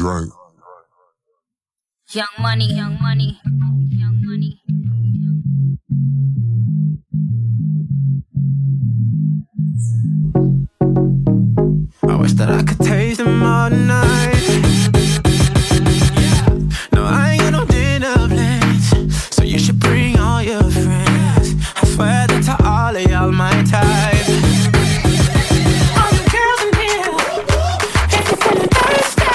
Drink. Young money, young money, young money. I wish that I could taste them all night. No, I ain't got no dinner plans, so you should bring all your friends. I swear that to all of y'all my type. All the girls in here, if you're feeling thirsty,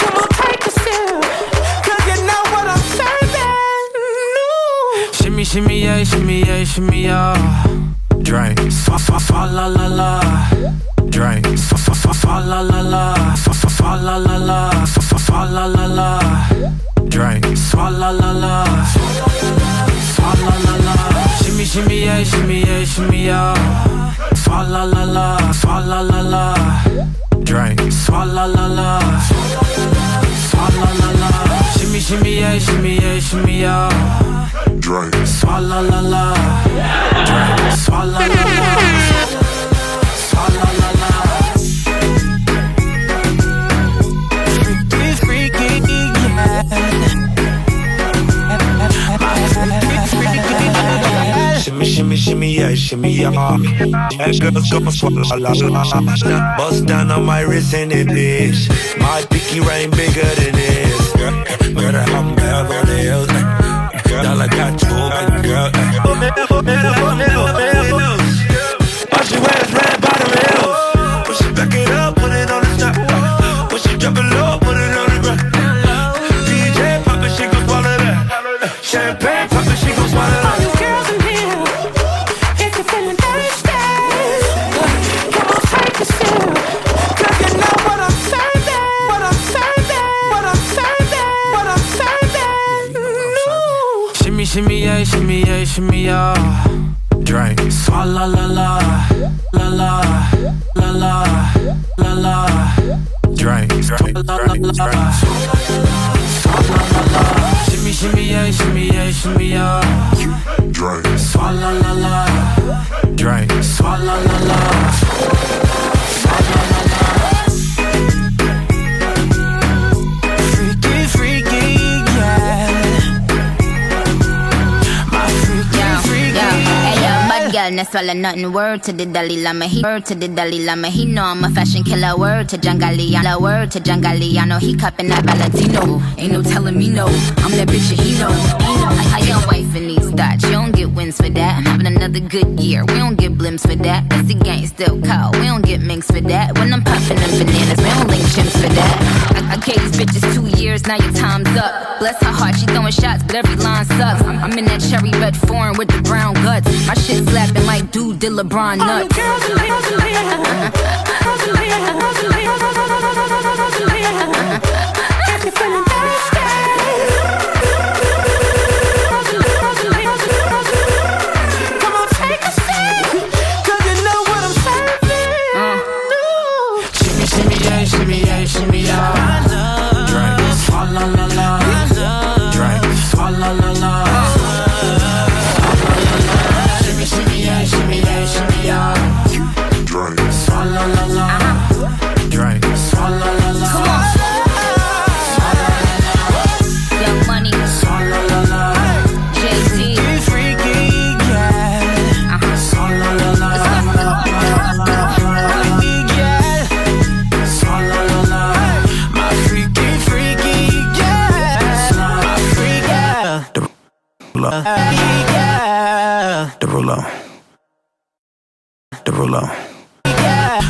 come on, take a sip, 'cause you know what I'm serving. No. Shimmy, shimmy, yeah, shimmy, yeah, shimmy, yeah. Drink, fa fa fa la la la. Drink, fa fa fa fa la la la. Fa fa fa la la la. Fa fa fa la la la. Drink, fa la la la. Fa la la la. Shimmy shimmy yeah, shimmy yeah, shimmy yeah. Fa la la la. Fa la la la. Drink, fa la la la. Fa la la la. Shimmy shimmy yeah, shimmy yeah, shimmy yeah. Drink. Fa la la la. Drink, fa la la la. Fa la la la. Freaky, freaky, yeah. Shimmy, shimmy, shimmy, yeah, shimmy, yeah. That girl's gonna swallow, la, la, la. Bust down on my wrist and it bitch. My pinky ring bigger than this. Girl, that I'm bad on the hills. Girl, I got two, baby girl. All she wears red bottom heels. When she back it up, put it on the top. When she drop it low, put it on the ground. DJ pop it, she gon' swallow that. Champagne pop it, she gon' swallow that. All you girls in here, if you're feeling thirsty, come on, take a sip, 'cause you know what I'm serving. What I'm serving. What I'm serving. What I'm serving. No. Shimmy, shimmy, yeah, shimmy, yeah, shimmy, yeah. Drink, swalla la la, la la, la la, la la. Drink, swalla la la, swalla la la. Shimmy, shimmy, yeah, shimmy, yeah, shimmy, yeah. Drink. Swalla la la. Drink, swalla la la. Swalla la la. Freaky, freaky, yeah. My freaky, freaky. Hey yo, bad girl, no swallow nothing. Word to the Dalai Lama, he word to the Dalai Lama. He know I'm a fashion killer. Word to Jangaliano, word to Jangaliano. He cupping that Valentino. Ain't no telling me no. I'm that bitch that he know. I young wife in these thoughts. You don't get wins for that. I'm having another good year. We don't get blimps for that. That's the gang still call. We don't get minks for that. When I'm popping them bananas, we don't link chimps for that. I gave these bitches 2 years, now your time's up. Bless her heart, she throwing shots, but every line sucks. I'm in that cherry red foreign with the brown guts. My shit slapping like dude did LeBron nuts. All you girls in here, girls in here, girls in here, girls in here, girls in here. If you're feeling thirsty, come on, take a sip, 'cause you know what I'm serving. No. Shimmy, shimmy, yeah, shimmy, yeah, shimmy, yeah. Drink, swalla la la. Drink, swalla la la. Shimmy, shimmy, yeah, shimmy, yeah, shimmy, yeah. Drink. Swalla la la. Drink, swalla la la. Come on. Young money, Swalla la la. Jay-Z. Freaky, yeah. Swalla la la. Freaky, yeah. Swalla la la. My freaky, freaky, yeah. My freaky, yeah. The ruler. The ruler. Yeah.